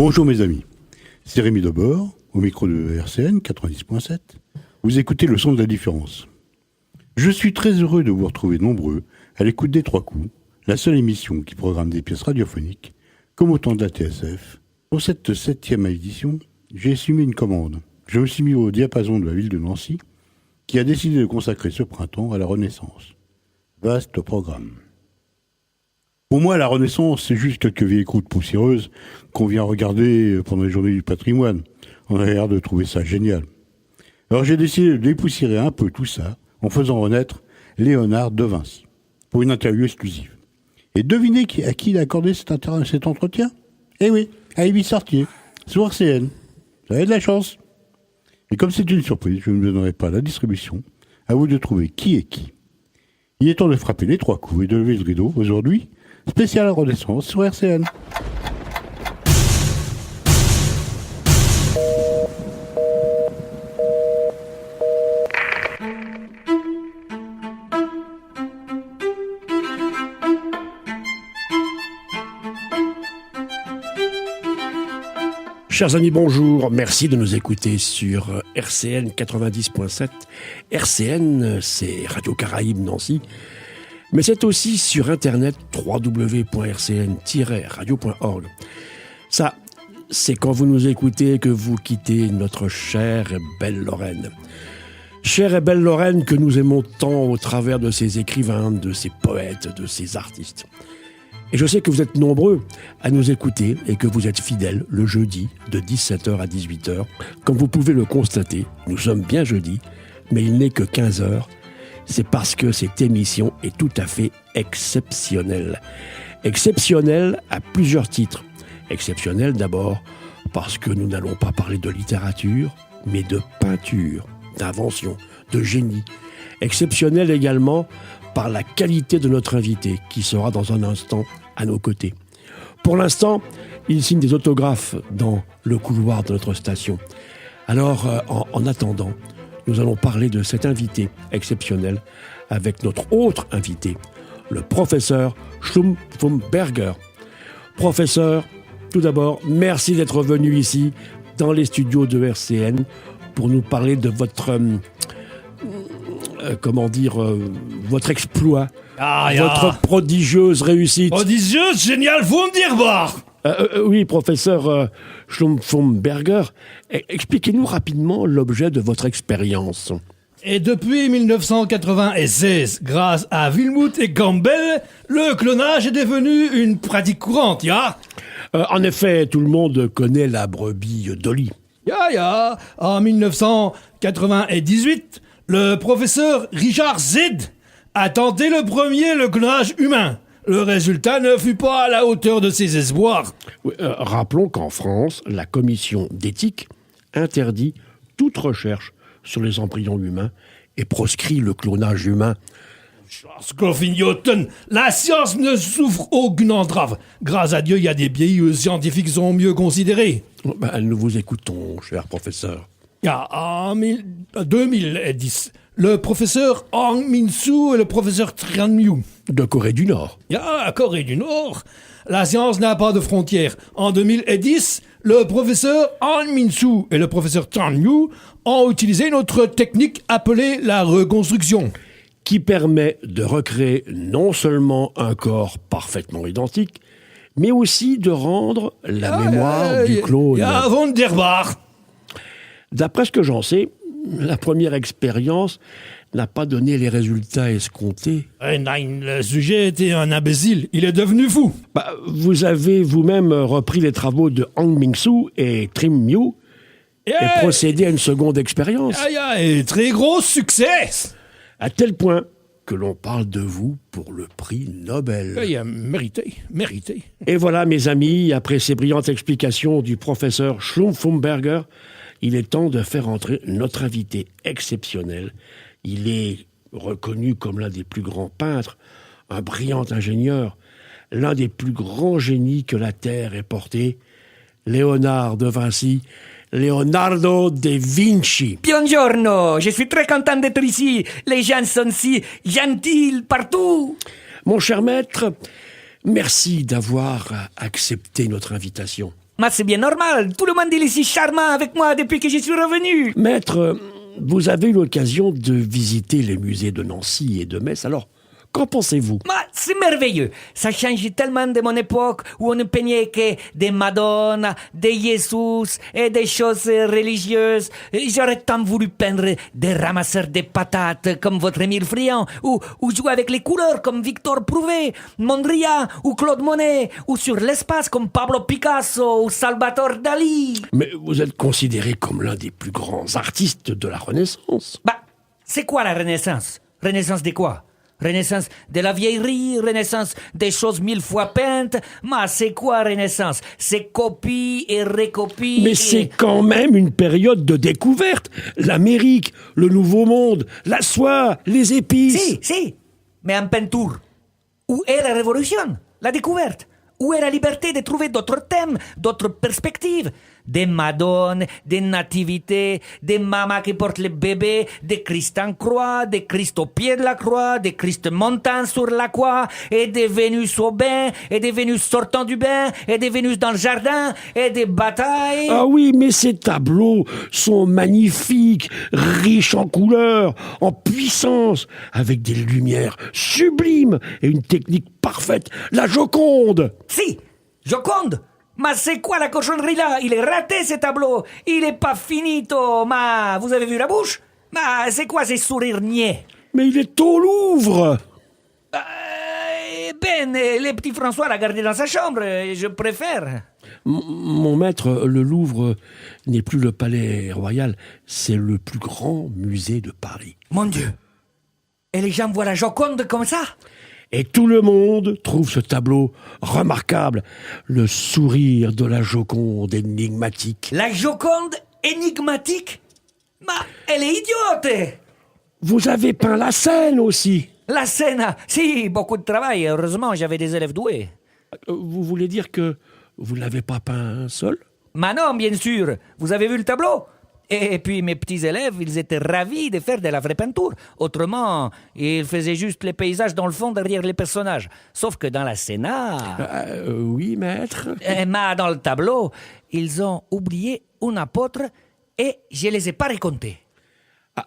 Bonjour mes amis, c'est Rémi Debord, au micro de RCN 90.7. Vous écoutez le son de la différence. Je suis très heureux de vous retrouver nombreux à l'écoute des Trois Coups, la seule émission qui programme des pièces radiophoniques, comme au temps de la TSF. Pour cette 7e édition, j'ai assumé une commande. Je me suis mis au diapason de la ville de Nancy, qui a décidé de consacrer ce printemps à la Renaissance. Vaste programme. Pour moi, la Renaissance, c'est juste quelques vieilles croûtes poussiéreuses qu'on vient regarder pendant les journées du patrimoine. On a l'air de trouver ça génial. Alors j'ai décidé de dépoussiérer un peu tout ça en faisant renaître Léonard de Vinci pour une interview exclusive. Et devinez à qui il a accordé cet entretien ? Eh oui, à Émile Sartier, sur RCN. Vous avez de la chance. Et comme c'est une surprise, je ne vous donnerai pas la distribution. À vous de trouver qui est qui. Il est temps de frapper les trois coups et de lever le rideau. Aujourd'hui, spécial Renaissance sur RCN. Chers amis, bonjour. Merci de nous écouter sur RCN 90.7. RCN, c'est Radio Caraïbe Nancy. Mais c'est aussi sur Internet www.rcn-radio.org. Ça, c'est quand vous nous écoutez que vous quittez notre chère et belle Lorraine. Chère et belle Lorraine que nous aimons tant au travers de ses écrivains, de ses poètes, de ses artistes. Et je sais que vous êtes nombreux à nous écouter et que vous êtes fidèles le jeudi de 17h à 18h. Comme vous pouvez le constater, nous sommes bien jeudi, mais il n'est que 15h. C'est parce que cette émission est tout à fait exceptionnelle. Exceptionnelle à plusieurs titres. Exceptionnelle d'abord parce que nous n'allons pas parler de littérature, mais de peinture, d'invention, de génie. Exceptionnelle également par la qualité de notre invité, qui sera dans un instant à nos côtés. Pour l'instant, il signe des autographes dans le couloir de notre station. Alors, en attendant, nous allons parler de cet invité exceptionnel avec notre autre invité, le professeur Schlumpfenberger. Professeur, tout d'abord, merci d'être venu ici, dans les studios de RCN, pour nous parler de votre... votre exploit, votre prodigieuse réussite. Prodigieuse, génial, wunderbar. Oui, professeur Schlumpfenberger, expliquez-nous rapidement l'objet de votre expérience. Et depuis 1996, grâce à Wilmut et Campbell, le clonage est devenu une pratique courante, En effet, tout le monde connaît la brebis Dolly. En 1998, le professeur Richard Z a tenté le clonage humain. Le résultat ne fut pas à la hauteur de ses espoirs. Rappelons qu'en France, la commission d'éthique interdit toute recherche sur les embryons humains et proscrit le clonage humain. Scoffin Newton, la science ne souffre aucune entrave. Grâce à Dieu, il y a des pays scientifiques qui sont mieux considérés. Nous vous écoutons, cher professeur. En 2010, le professeur Hong Min-soo et le professeur Tran Myu. De Corée du Nord. Corée du Nord. La science n'a pas de frontières. En 2010, le professeur Hong Min-soo et le professeur Tran Myu ont utilisé notre technique appelée la reconstruction. Qui permet de recréer non seulement un corps parfaitement identique, mais aussi de rendre la mémoire du clone. Wunderbar. D'après ce que j'en sais, la première expérience n'a pas donné les résultats escomptés. Le sujet était un imbécile, il est devenu fou. Vous avez vous-même repris les travaux de Hong Min-soo et Tran Myu et procédé à une seconde expérience. Et très gros succès. À tel point que l'on parle de vous pour le prix Nobel. Mérité. Et voilà, mes amis, après ces brillantes explications du professeur Schlumpfenberger, il est temps de faire entrer notre invité exceptionnel. Il est reconnu comme l'un des plus grands peintres, un brillant ingénieur, l'un des plus grands génies que la Terre ait porté, Léonard de Vinci, Leonardo da Vinci. Buongiorno, je suis très content d'être ici. Les gens sont si gentils partout. Mon cher maître, merci d'avoir accepté notre invitation. Mais c'est bien normal, tout le monde est si charmant avec moi depuis que je suis revenu. Maître, vous avez eu l'occasion de visiter les musées de Nancy et de Metz, alors qu'en pensez-vous? C'est merveilleux. Ça change tellement de mon époque où on ne peignait que des Madones, des Jésus et des choses religieuses. J'aurais tant voulu peindre des ramasseurs de patates comme votre Émile Friand ou jouer avec les couleurs comme Victor Prouvé, Mondrian ou Claude Monet ou sur l'espace comme Pablo Picasso ou Salvatore Dali. Mais vous êtes considéré comme l'un des plus grands artistes de la Renaissance. C'est quoi la Renaissance? Renaissance de quoi? Renaissance de la vieillerie, renaissance des choses 1000 fois peintes. Mais c'est quoi Renaissance? C'est copie et recopie. Mais c'est quand même une période de découverte. L'Amérique, le Nouveau Monde, la soie, les épices. Si. Mais en peinture, où est la révolution? La découverte? Où est la liberté de trouver d'autres thèmes, d'autres perspectives? Des Madones, des nativités, des mamas qui portent les bébés, des Christ en croix, des Christ au pied de la croix, des Christ montant sur la croix, et des Vénus au bain, et des Vénus sortant du bain, et des Vénus dans le jardin, et des batailles. Ah oui, mais ces tableaux sont magnifiques, riches en couleurs, en puissance, avec des lumières sublimes et une technique parfaite. La Joconde! Si, Joconde. Mais c'est quoi la cochonnerie là? Il est raté ce tableau. Il est pas finito. Mais vous avez vu la bouche? Mais c'est quoi ces sourires niais? Mais il est au Louvre! Le petit François l'a gardé dans sa chambre. Je préfère. Mon maître, le Louvre n'est plus le palais royal, c'est le plus grand musée de Paris. Mon Dieu. Et les gens voient la Joconde comme ça? Et tout le monde trouve ce tableau remarquable. Le sourire de la Joconde énigmatique. La Joconde énigmatique? Mais elle est idiote! Vous avez peint la Seine aussi. La Seine, si, beaucoup de travail. Heureusement, j'avais des élèves doués. Vous voulez dire que vous ne l'avez pas peint seul? Mais non, bien sûr. Vous avez vu le tableau? Et puis mes petits élèves, ils étaient ravis de faire de la vraie peinture. Autrement, ils faisaient juste les paysages dans le fond derrière les personnages. Sauf que dans la Sénat... Oui, maître. Mais dans le tableau, ils ont oublié un apôtre et je les ai pas racontés.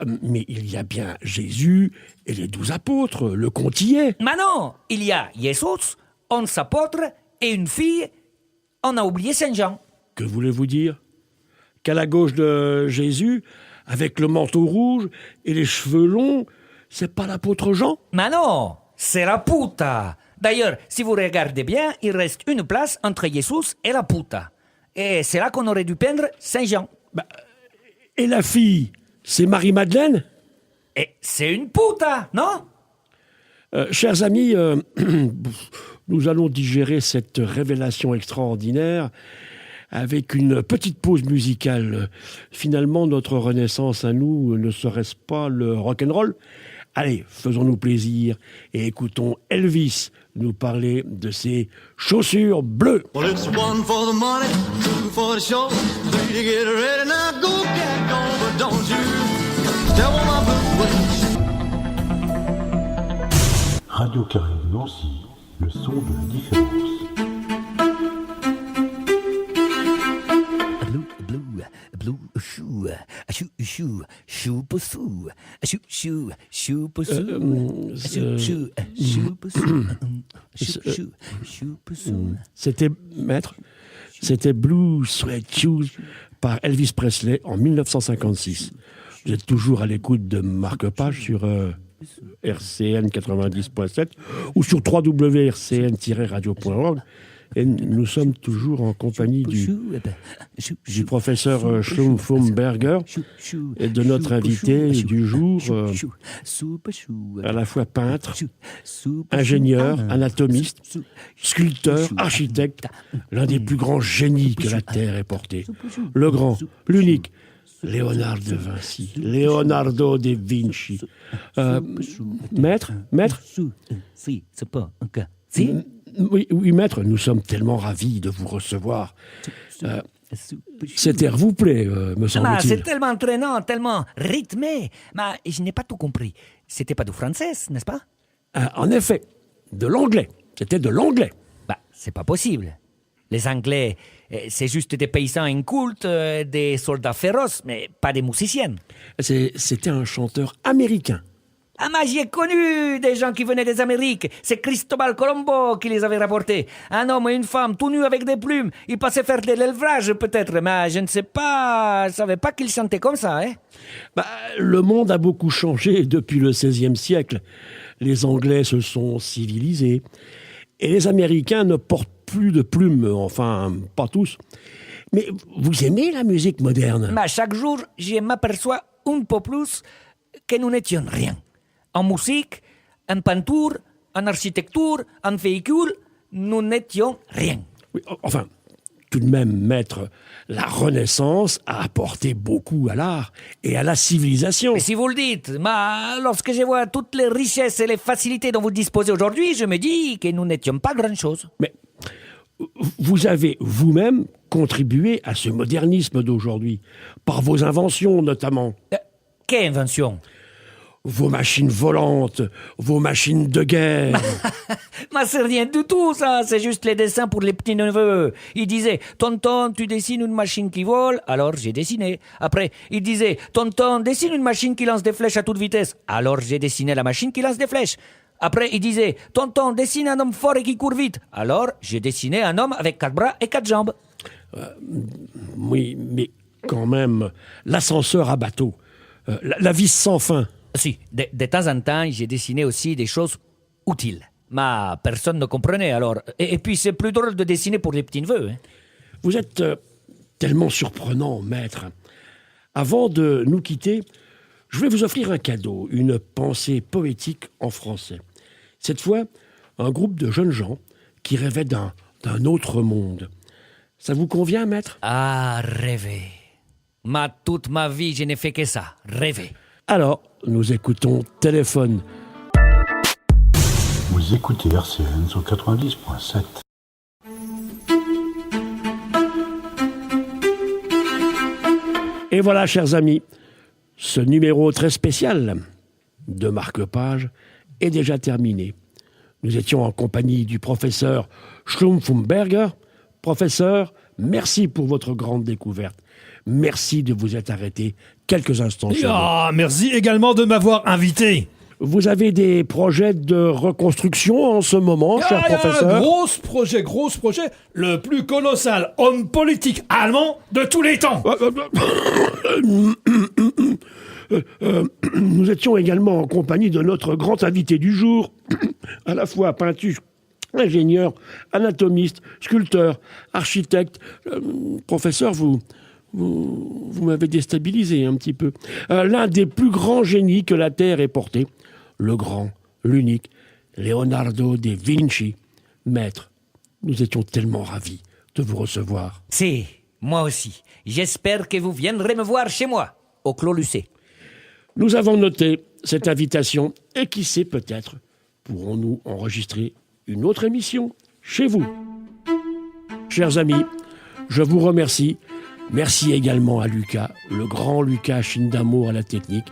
Mais il y a bien Jésus et les 12 apôtres, le compte y est. Mais non, il y a Jésus, 11 apôtres et une fille. On a oublié Saint-Jean. Que voulez-vous dire? Qu'à la gauche de Jésus, avec le manteau rouge et les cheveux longs, c'est pas l'apôtre Jean? Mais non, c'est la puta. D'ailleurs, si vous regardez bien, il reste une place entre Jésus et la puta. Et c'est là qu'on aurait dû peindre Saint-Jean. Et la fille, c'est Marie-Madeleine? Et c'est une puta, non? Chers amis, nous allons digérer cette révélation extraordinaire avec une petite pause musicale. Finalement, notre renaissance à nous ne serait-ce pas le rock'n'roll? Allez, faisons-nous plaisir et écoutons Elvis nous parler de ses chaussures bleues. Well, it's one for the money, two for the show, three to get ready. Now go get on, but don't you step on my blue boots. Radio Carré Nancy, le son de la différence. Blue shoe, shoe possou, shoe possou. C'était, maître, c'était Blue Suede Shoes par Elvis Presley en 1956. Vous êtes toujours à l'écoute de Marque Page sur RCN 90.7 ou sur www.rcn-radio.org. Et nous sommes toujours en compagnie du professeur Schlumfumberger et de notre invité du jour, à la fois peintre, ingénieur, anatomiste, sculpteur, architecte, l'un des plus grands génies que la Terre ait porté. Le grand, l'unique, Leonardo da Vinci. Maître? Si, c'est pas un cas. Oui, maître, nous sommes tellement ravis de vous recevoir. Cet air vous plaît, me semble-t-il. C'est tellement entraînant, tellement rythmé. Mais je n'ai pas tout compris. C'était pas du français, n'est-ce pas? En effet, de l'anglais. C'était de l'anglais. C'est pas possible. Les Anglais, c'est juste des paysans incultes, des soldats féroces, mais pas des musiciens. C'était un chanteur américain. Ah, mais j'ai connu des gens qui venaient des Amériques. C'est Cristobal Colombo qui les avait rapportés. Un homme et une femme, tout nus avec des plumes. Ils passaient faire de l'élevage, peut-être, mais je ne sais pas... Je savais pas qu'ils chantaient comme ça, hein. Le monde a beaucoup changé depuis le XVIe siècle. Les Anglais se sont civilisés. Et les Américains ne portent plus de plumes, enfin, pas tous. Mais vous aimez la musique moderne? Mais chaque jour, je m'aperçois un peu plus que nous n'étions rien. En musique, en peinture, en architecture, en véhicule, nous n'étions rien. Oui, enfin, tout de même, maître, la Renaissance a apporté beaucoup à l'art et à la civilisation. Mais si vous le dites, mais lorsque je vois toutes les richesses et les facilités dont vous disposez aujourd'hui, je me dis que nous n'étions pas grand-chose. Mais vous avez vous-même contribué à ce modernisme d'aujourd'hui, par vos inventions notamment. Quelle invention? Vos machines volantes, vos machines de guerre. Mais c'est rien du tout, ça. C'est juste les dessins pour les petits-neveux. Il disait, tonton, tu dessines une machine qui vole. Alors, j'ai dessiné. Après, il disait, tonton, dessine une machine qui lance des flèches à toute vitesse. Alors, j'ai dessiné la machine qui lance des flèches. Après, il disait, tonton, dessine un homme fort et qui court vite. Alors, j'ai dessiné un homme avec 4 bras et 4 jambes. Oui, mais quand même, l'ascenseur à bateau, la vis sans fin. Si, de temps en temps, j'ai dessiné aussi des choses utiles. Mais personne ne comprenait alors. Et puis, c'est plus drôle de dessiner pour les petits-neveux. Hein. Vous êtes tellement surprenant, maître. Avant de nous quitter, je vais vous offrir un cadeau, une pensée poétique en français. Cette fois, un groupe de jeunes gens qui rêvaient d'un autre monde. Ça vous convient, maître? Ah, rêver. Toute ma vie, je n'ai fait que ça, rêver. Alors, nous écoutons Téléphone. Vous écoutez RCN sur 90.7. Et voilà, chers amis, ce numéro très spécial de Marque-Page est déjà terminé. Nous étions en compagnie du professeur Schlumpfenberger. Professeur, merci pour votre grande découverte. Merci de vous être arrêté quelques instants chez nous. Merci également de m'avoir invité. Vous avez des projets de reconstruction en ce moment, cher professeur? Gros projet, le plus colossal homme politique allemand de tous les temps. Nous étions également en compagnie de notre grand invité du jour, à la fois peintre, ingénieur, anatomiste, sculpteur, architecte. Professeur, vous m'avez déstabilisé un petit peu. L'un des plus grands génies que la Terre ait porté, le grand, l'unique, Leonardo da Vinci. Maître, nous étions tellement ravis de vous recevoir. Si, moi aussi. J'espère que vous viendrez me voir chez moi, au Clos Lucé. Nous avons noté cette invitation et qui sait, peut-être pourrons-nous enregistrer une autre émission chez vous. Chers amis, je vous remercie. Merci également à Lucas, le grand Lucas Chindamo à la technique.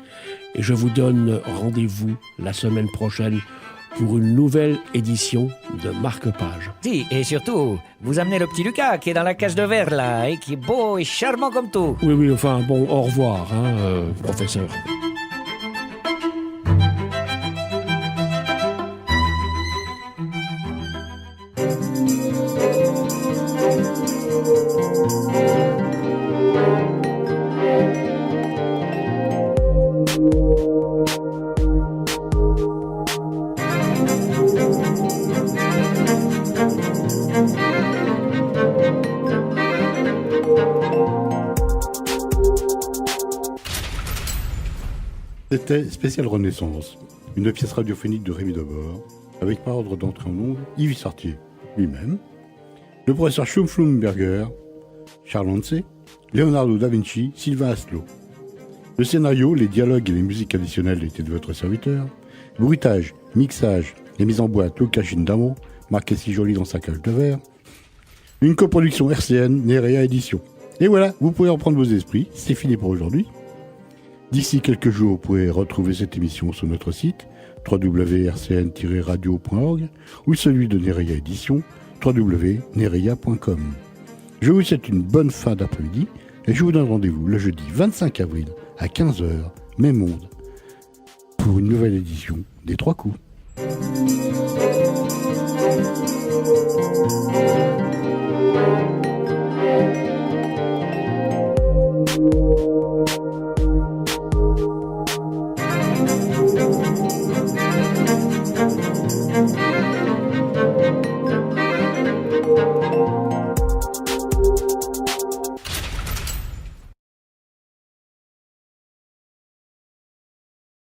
Et je vous donne rendez-vous la semaine prochaine pour une nouvelle édition de Marque-Page. Si, et surtout, vous amenez le petit Lucas qui est dans la cage de verre là, et qui est beau et charmant comme tout. Oui, enfin, bon, au revoir, professeur. C'était Spécial Renaissance, une pièce radiophonique de Rémi Debord, avec par ordre d'entrée en ondes Yves Sartier lui-même, le professeur Schlumpfenberger, Charles Hansé, Leonardo da Vinci, Sylvain Asselot. Le scénario, les dialogues et les musiques additionnelles étaient de votre serviteur. Bruitage, mixage et mise en boîte, Lucas Chindamo, marqué si joli dans sa cage de verre. Une coproduction RCN, Nerea Édition. Et voilà, vous pouvez reprendre vos esprits, c'est fini pour aujourd'hui. D'ici quelques jours, vous pouvez retrouver cette émission sur notre site www.rcn-radio.org ou celui de Nerea Édition www.nereia.com. Je vous souhaite une bonne fin d'après-midi et je vous donne rendez-vous le jeudi 25 avril à 15h, même onde, pour une nouvelle édition des 3 coups.